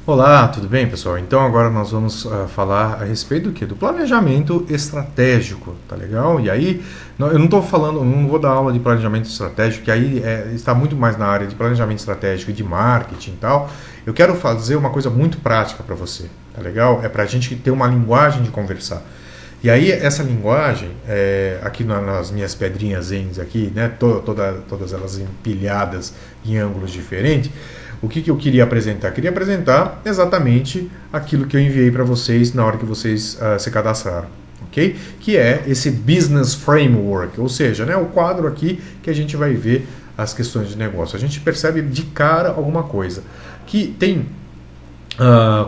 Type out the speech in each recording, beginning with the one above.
Olá, tudo bem, pessoal? Então agora nós vamos falar a respeito do quê? Do planejamento estratégico, tá legal? E aí, eu não estou falando, não vou dar aula de planejamento estratégico, que aí está muito mais na área de planejamento estratégico e de marketing e tal. Eu quero fazer uma coisa muito prática para você, tá legal? É para a gente ter uma linguagem de conversar. E aí essa linguagem, aqui nas minhas pedrinhas zens aqui, né, todas elas empilhadas em ângulos diferentes, o que eu queria apresentar? Queria apresentar exatamente aquilo que eu enviei para vocês na hora que vocês se cadastraram, ok? Que é esse Business Framework, ou seja, né, o quadro aqui que a gente vai ver as questões de negócio. A gente percebe de cara alguma coisa, que tem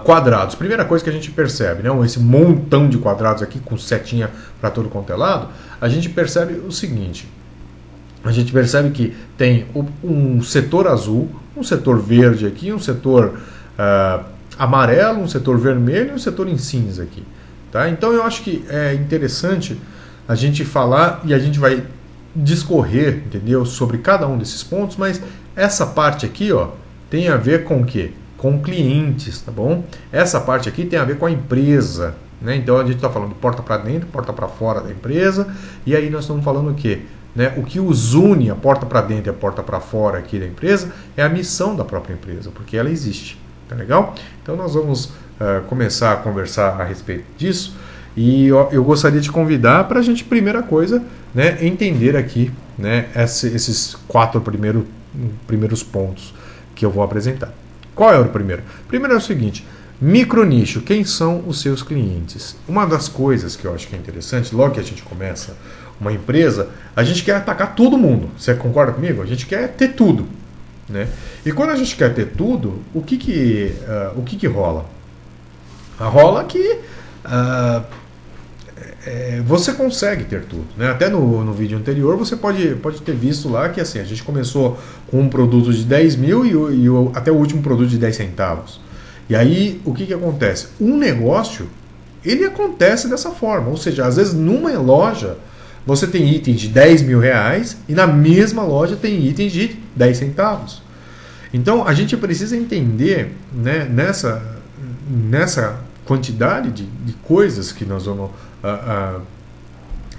quadrados. Primeira coisa que a gente percebe, né, esse montão de quadrados aqui com setinha para todo quanto é lado, a gente percebe o seguinte: a gente percebe que tem um setor azul, um setor verde aqui, um setor amarelo, um setor vermelho e um setor em cinza aqui. Tá? Então eu acho que é interessante a gente falar e a gente vai discorrer, entendeu, sobre cada um desses pontos, mas essa parte aqui, ó, tem a ver com o quê? Com clientes, tá bom? Essa parte aqui tem a ver com a empresa, né? Então a gente está falando de porta para dentro, porta para fora da empresa, e aí nós estamos falando o quê? Né? O que os une, a porta para dentro e a porta para fora aqui da empresa, é a missão da própria empresa, porque ela existe, tá legal? Então nós vamos começar a conversar a respeito disso, e eu gostaria de convidar para a gente, primeira coisa, né, entender aqui, né, esses quatro primeiros pontos que eu vou apresentar. Qual é o primeiro? O primeiro é o seguinte: micronicho, quem são os seus clientes? Uma das coisas que eu acho que é interessante, logo que a gente começa uma empresa, a gente quer atacar todo mundo. Você concorda comigo? A gente quer ter tudo, né? E quando a gente quer ter tudo, o que rola? Rola que você consegue ter tudo, né? Até no vídeo anterior você pode ter visto lá que assim, a gente começou com um produto de 10 mil e até o último produto de 10 centavos. E aí o que acontece? Um negócio, ele acontece dessa forma, ou seja, às vezes numa loja você tem itens de 10 mil reais e na mesma loja tem itens de 10 centavos. Então a gente precisa entender, né, nessa quantidade de coisas que nós vamos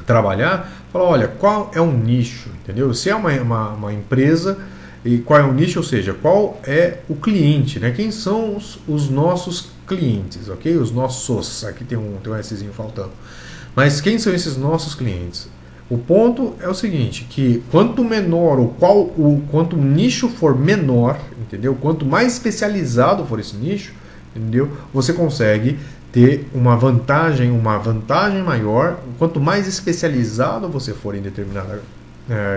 trabalhar, falar, olha, qual é um nicho, entendeu? Se é uma empresa, e qual é o nicho, ou seja, qual é o cliente, né? Quem são os nossos clientes, ok? Os nossos, aqui tem um Szinho faltando. Mas quem são esses nossos clientes? O ponto é o seguinte, que quanto menor quanto o nicho for menor, entendeu? Quanto mais especializado for esse nicho, entendeu? Você consegue ter uma vantagem maior. Quanto mais especializado você for em determinada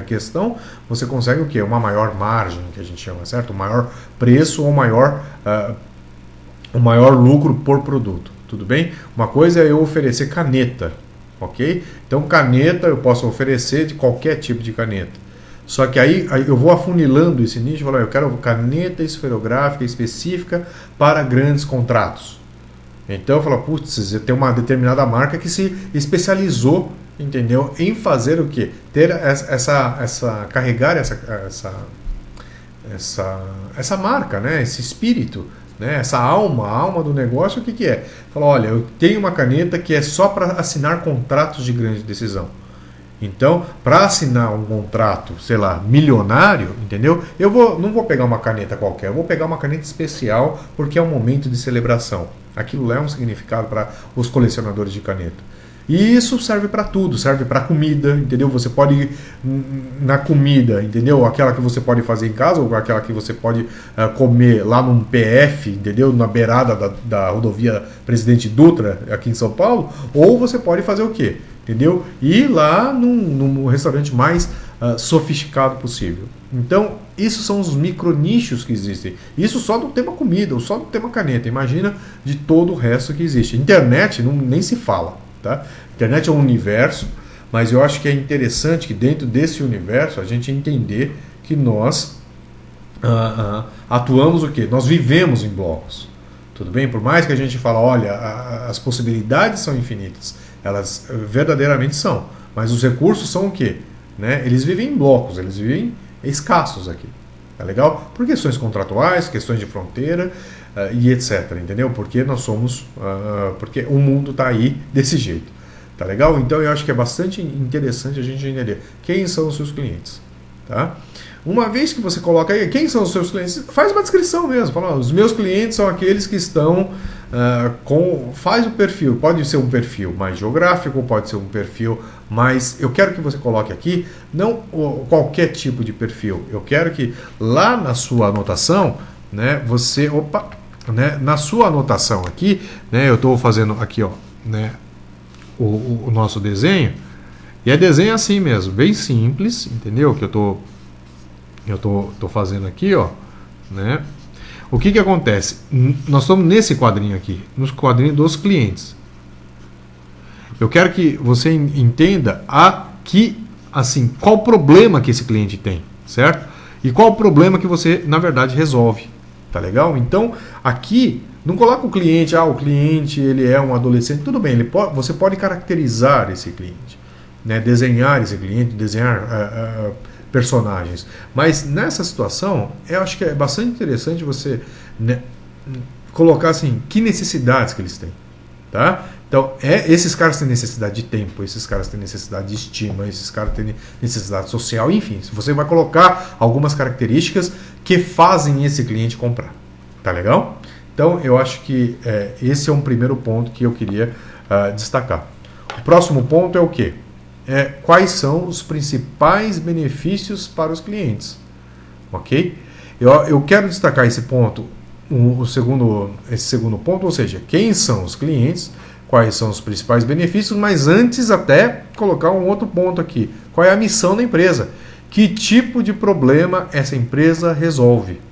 questão, você consegue o quê? Uma maior margem, que a gente chama, certo? Um maior preço ou um maior lucro por produto. Tudo bem? Uma coisa é eu oferecer caneta, ok? Então caneta eu posso oferecer de qualquer tipo de caneta. Só que aí eu vou afunilando esse nicho e falo, eu quero caneta esferográfica específica para grandes contratos. Então eu falo, putz, eu tenho uma determinada marca que se especializou, entendeu, em fazer o quê? Ter carregar essa marca, né? Esse espírito, né? Essa alma, a alma do negócio, o que é? Fala, olha, eu tenho uma caneta que é só para assinar contratos de grande decisão. Então, para assinar um contrato, sei lá, milionário, entendeu? Não vou pegar uma caneta qualquer, eu vou pegar uma caneta especial porque é um momento de celebração. Aquilo é um significado para os colecionadores de caneta. E isso serve para tudo, serve para comida, entendeu? Você pode, na comida, entendeu? Aquela que você pode fazer em casa ou aquela que você pode comer lá num PF, entendeu? Na beirada da rodovia Presidente Dutra, aqui em São Paulo, ou você pode fazer o quê? Entendeu? Ir lá num restaurante mais sofisticado possível. Então, isso são os micronichos que existem. Isso só do tema comida, ou só do tema caneta. Imagina de todo o resto que existe. Internet nem se fala. Tá? Internet é um universo, mas eu acho que é interessante que dentro desse universo a gente entender que nós atuamos o quê? Nós vivemos em blocos. Tudo bem? Por mais que a gente fale, olha, as possibilidades são infinitas. Elas verdadeiramente são. Mas os recursos são o quê? Né? Eles vivem em blocos, eles vivem escassos aqui. Tá legal? Por questões contratuais, questões de fronteira. e etc, entendeu? Porque nós somos, porque o mundo está aí desse jeito, tá legal? Então eu acho que é bastante interessante a gente entender quem são os seus clientes, tá? Uma vez que você coloca aí quem são os seus clientes, faz uma descrição mesmo, fala, os meus clientes são aqueles que estão faz o perfil, pode ser um perfil mais geográfico, pode ser um perfil mais, eu quero que você coloque aqui, não qualquer tipo de perfil, eu quero que lá na sua anotação, né, você, né, na sua anotação aqui, né, eu estou fazendo aqui, ó, né, o nosso desenho, e é desenho assim mesmo, bem simples, entendeu? Que eu tô fazendo aqui, ó, né? O que acontece? Nós estamos nesse quadrinho aqui, nos quadrinhos dos clientes. Eu quero que você entenda aqui, assim, qual o problema que esse cliente tem, certo? E qual o problema que você, na verdade, resolve, tá legal? Então, aqui, não coloca o cliente, o cliente, ele é um adolescente, tudo bem, você pode caracterizar esse cliente, né? Desenhar esse cliente, desenhar personagens. Mas nessa situação, eu acho que é bastante interessante você, né, colocar assim, que necessidades que eles têm, tá? Então, esses caras têm necessidade de tempo, esses caras têm necessidade de estima, esses caras têm necessidade social, enfim, você vai colocar algumas características que fazem esse cliente comprar, tá legal? Então, eu acho que esse é um primeiro ponto que eu queria destacar. O próximo ponto é o quê? Quais são os principais benefícios para os clientes, ok? Eu quero destacar esse ponto, esse segundo ponto, ou seja, quem são os clientes, quais são os principais benefícios, mas antes até colocar um outro ponto aqui, qual é a missão da empresa, que tipo de problema essa empresa resolve,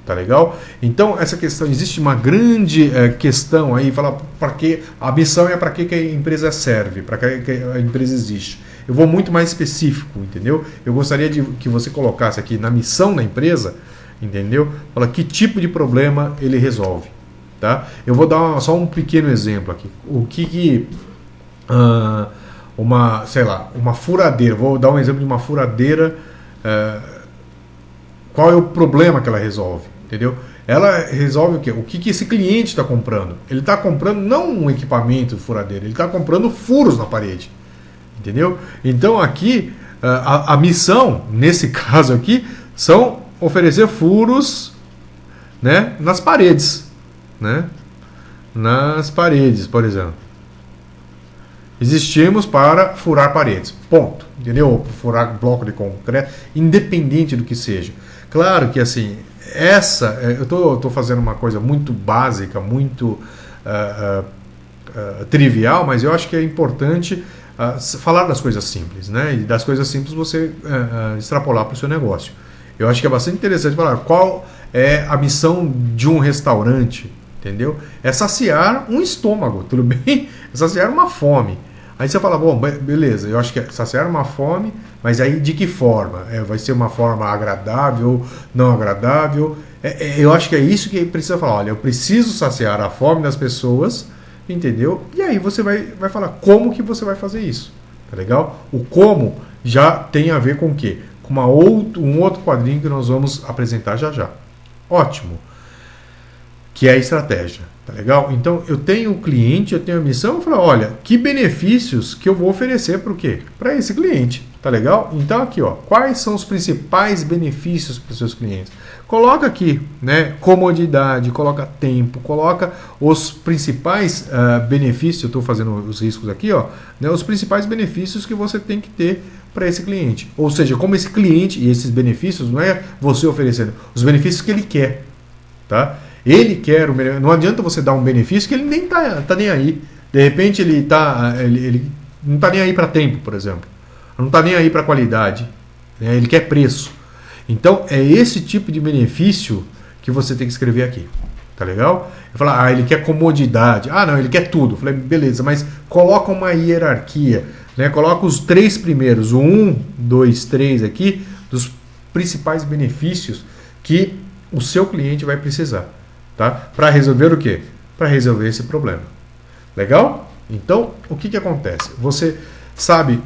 tá legal? Então essa questão, existe uma grande questão aí, falar para que a missão é para que a empresa serve, para que a empresa existe. Eu vou muito mais específico, entendeu? Eu gostaria de que você colocasse aqui na missão da empresa, entendeu? Fala que tipo de problema ele resolve, tá? Eu vou dar só um pequeno exemplo aqui. O que uma furadeira, vou dar um exemplo de uma furadeira, qual é o problema que ela resolve? Entendeu? Ela resolve o quê? O que esse cliente está comprando? Ele está comprando não um equipamento de furadeira, ele está comprando furos na parede. Entendeu? Então aqui, a missão, nesse caso aqui, são oferecer furos, né, nas paredes. Né? Nas paredes, por exemplo. Existimos para furar paredes. Ponto. Entendeu? Furar bloco de concreto, independente do que seja. Claro que assim, eu estou fazendo uma coisa muito básica, muito trivial, mas eu acho que é importante falar das coisas simples, né? E das coisas simples você extrapolar para o seu negócio. Eu acho que é bastante interessante falar qual é a missão de um restaurante, entendeu? É saciar um estômago, tudo bem? É saciar uma fome. Aí você fala, bom, beleza, eu acho que é saciar uma fome, mas aí de que forma? Vai ser uma forma agradável, não agradável? Eu acho que é isso que precisa falar. Olha, eu preciso saciar a fome das pessoas, entendeu? E aí você vai falar como que você vai fazer isso, tá legal? O como já tem a ver com o quê? Com um outro quadrinho que nós vamos apresentar já. Ótimo. Que é a estratégia, tá legal? Então, eu tenho o cliente, eu tenho a missão, eu falo, olha, que benefícios que eu vou oferecer para o quê? Para esse cliente, tá legal? Então, aqui, ó, quais são os principais benefícios para os seus clientes? Coloca aqui, né, comodidade, coloca tempo, coloca os principais benefícios, eu estou fazendo os riscos aqui, ó, né, os principais benefícios que você tem que ter para esse cliente. Ou seja, como esse cliente e esses benefícios, não é você oferecendo, os benefícios que ele quer, tá? Ele quer o melhor. Não adianta você dar um benefício que ele nem tá nem aí. De repente ele não tá nem aí para tempo, por exemplo. Não tá nem aí para qualidade. Né? Ele quer preço. Então é esse tipo de benefício que você tem que escrever aqui. Tá legal? Eu falo, ele quer comodidade. Não, ele quer tudo. Eu falei, beleza, mas coloca uma hierarquia. Né? Coloca os 3 primeiros, o 1, 2, 3 aqui, dos principais benefícios que o seu cliente vai precisar. Tá? Para resolver o quê? Para resolver esse problema. Legal? Então, o que acontece? Você sabe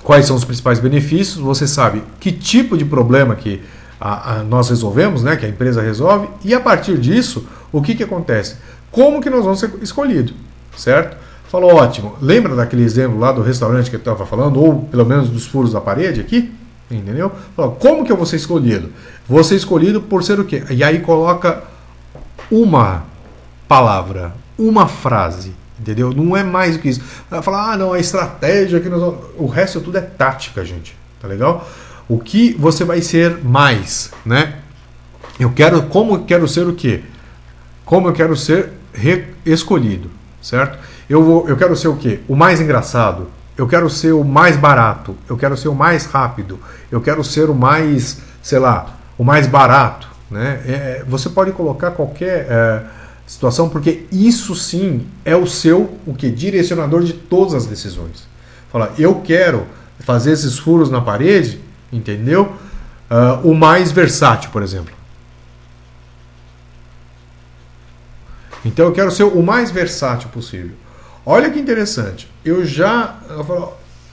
quais são os principais benefícios, você sabe que tipo de problema que nós resolvemos, né, que a empresa resolve, e a partir disso, o que acontece? Como que nós vamos ser escolhidos, certo? Falou, ótimo, lembra daquele exemplo lá do restaurante que eu estava falando, ou pelo menos dos furos da parede aqui? Entendeu? Falou, como que eu vou ser escolhido? Vou ser escolhido por ser o quê? E aí coloca uma palavra, uma frase, entendeu? Não é mais do que isso. Vai falar, não, a estratégia que nós vamos... O resto tudo é tática, gente, tá legal? O que você vai ser mais, né? Como eu quero ser o quê? Como eu quero ser escolhido, certo? Eu quero ser o quê? O mais engraçado. Eu quero ser o mais barato. Eu quero ser o mais rápido. Eu quero ser o mais, sei lá, o mais barato, né? Você pode colocar qualquer situação, porque isso sim é o seu direcionador de todas as decisões. Fala, eu quero fazer esses furos na parede, entendeu? O mais versátil, por exemplo. Então eu quero ser o mais versátil possível. Olha que interessante.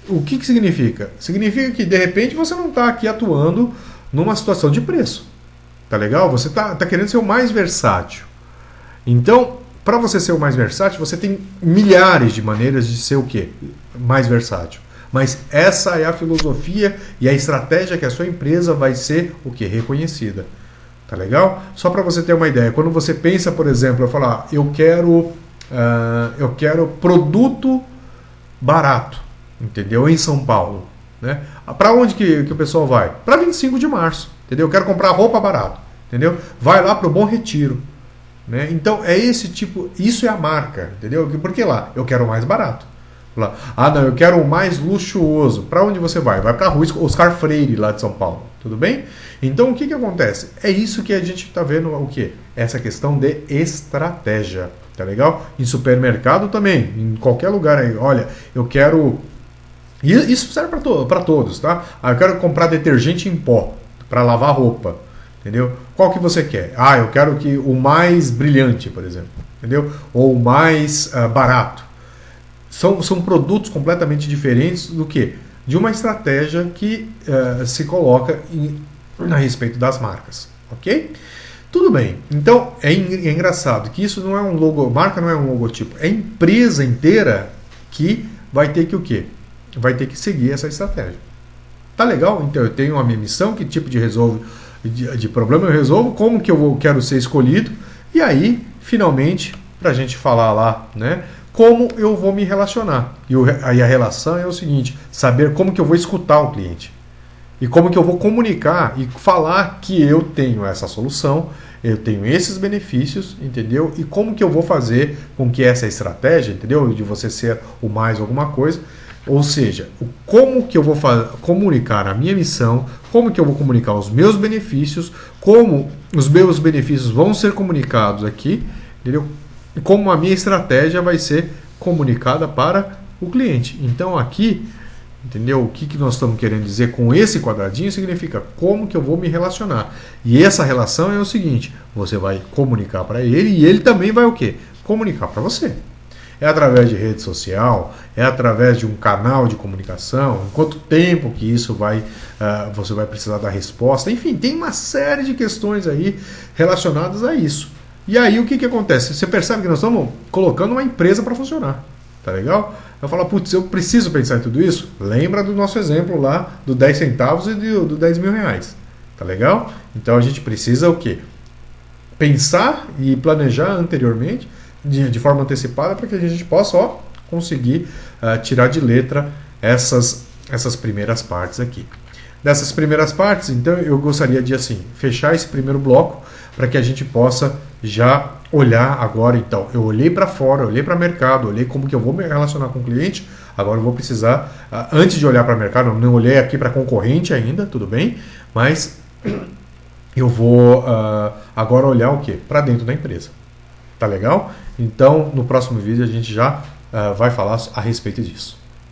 O que significa? Significa que de repente você não está aqui atuando numa situação de preço. Tá legal? Você tá querendo ser o mais versátil. Então, para você ser o mais versátil, você tem milhares de maneiras de ser o quê? Mais versátil. Mas essa é a filosofia e a estratégia que a sua empresa vai ser o quê? Reconhecida. Tá legal? Só para você ter uma ideia, quando você pensa, por exemplo, eu falar, eu quero produto barato, entendeu? Em São Paulo, né? Para onde que o pessoal vai? Para 25 de março, entendeu? Eu quero comprar roupa barato, entendeu? Vai lá para o Bom Retiro, né? Então é esse tipo, isso é a marca, entendeu? Porque lá eu quero o mais barato. Lá, não, eu quero o mais luxuoso. Para onde você vai? Vai para a rua Oscar Freire, lá de São Paulo. Tudo bem? Então, o que acontece? É isso que a gente está vendo, o quê? Essa questão de estratégia. Tá legal? Em supermercado também, em qualquer lugar aí. Olha, eu quero... Isso serve para todos, tá? Eu quero comprar detergente em pó para lavar roupa. Entendeu? Qual que você quer? Eu quero o mais brilhante, por exemplo. Entendeu? Ou o mais barato. São produtos completamente diferentes do que? De uma estratégia que se coloca a respeito das marcas, ok? Tudo bem. Então, é engraçado que isso não é um logo, marca não é um logotipo, é a empresa inteira que vai ter que o quê? Vai ter que seguir essa estratégia. Tá legal? Então, eu tenho a minha missão, que tipo de problema eu resolvo, como que eu quero ser escolhido, e aí, finalmente, pra gente falar lá, né? Como eu vou me relacionar. Aí a relação é o seguinte, saber como que eu vou escutar o cliente. E como que eu vou comunicar e falar que eu tenho essa solução, eu tenho esses benefícios, entendeu? E como que eu vou fazer com que essa estratégia, entendeu? De você ser o mais alguma coisa, ou seja, como que eu vou comunicar a minha missão, como que eu vou comunicar os meus benefícios, como os meus benefícios vão ser comunicados aqui, entendeu? E como a minha estratégia vai ser comunicada para o cliente. Então aqui, entendeu? O que nós estamos querendo dizer com esse quadradinho significa como que eu vou me relacionar. E essa relação é o seguinte, você vai comunicar para ele e ele também vai o quê? Comunicar para você. É através de rede social, é através de um canal de comunicação, em quanto tempo que isso você vai precisar dar resposta. Enfim, tem uma série de questões aí relacionadas a isso. E aí o que acontece? Você percebe que nós estamos colocando uma empresa para funcionar. Tá legal? Eu falo, putz, eu preciso pensar em tudo isso? Lembra do nosso exemplo lá do 10 centavos e do 10 mil reais. Tá legal? Então a gente precisa o quê? Pensar e planejar anteriormente, de forma antecipada, para que a gente possa conseguir tirar de letra essas primeiras partes aqui. Dessas primeiras partes, então eu gostaria de fechar esse primeiro bloco para que a gente possa já olhar agora. Então, eu olhei para fora, eu olhei para o mercado, olhei como que eu vou me relacionar com o cliente. Agora eu vou precisar, antes de olhar para o mercado, eu não olhei aqui para concorrente ainda, tudo bem, mas eu vou agora olhar o quê? Para dentro da empresa. Tá legal? Então, no próximo vídeo a gente já vai falar a respeito disso.